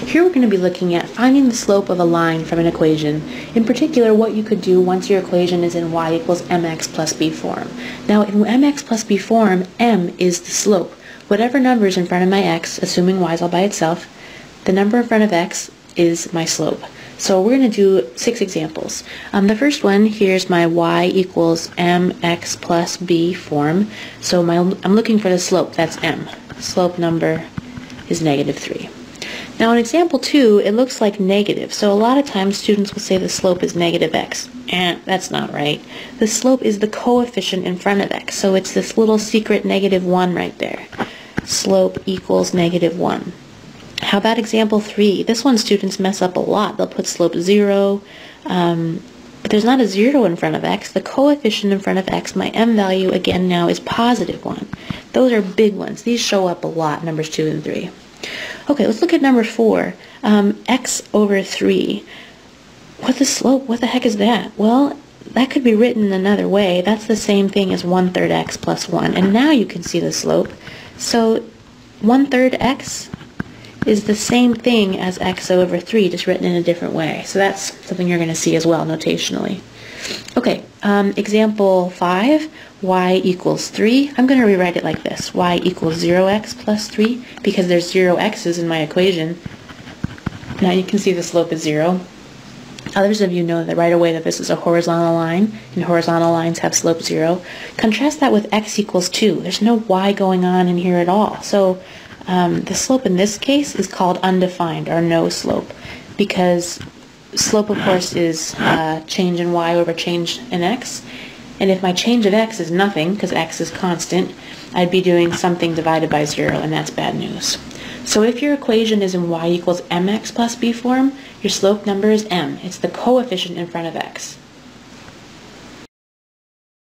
Here we're going to be looking at finding the slope of a line from an equation. In particular, what you could do once your equation is in y equals mx plus b form. Now, in mx plus b form, m is the slope. Whatever number is in front of my x, assuming y is all by itself, the number in front of x is my slope. So we're going to do 6 examples. The first one, here's my y equals mx plus b form. So I'm looking for the slope, that's m. Slope number is -3. Now in example 2, it looks like negative, so a lot of times students will say the slope is -x. That's not right. The slope is the coefficient in front of x, so it's this little secret -1 right there. Slope equals -1. How about example 3? This one students mess up a lot. They'll put slope 0, but there's not a 0 in front of x. The coefficient in front of x, my m value, again now is +1. Those are big ones. These show up a lot, numbers 2 and 3. Okay, let's look at number 4. X over 3. What's the slope? What the heck is that? Well, that could be written another way. That's the same thing as 1/3 x plus 1. And now you can see the slope. So 1/3 x is the same thing as x over 3, just written in a different way. So that's something you're going to see as well, notationally. Okay, example 5, y equals 3. I'm going to rewrite it like this. Y equals 0x plus 3, because there's 0 x's in my equation. Now you can see the slope is 0. Others of you know that right away that this is a horizontal line, and horizontal lines have slope 0. Contrast that with x equals 2. There's no y going on in here at all. So the slope in this case is called undefined, or no slope, because slope, of course, is change in y over change in x. And if my change of x is nothing, because x is constant, I'd be doing something divided by 0, and that's bad news. So if your equation is in y equals mx plus b form, your slope number is m. It's the coefficient in front of x.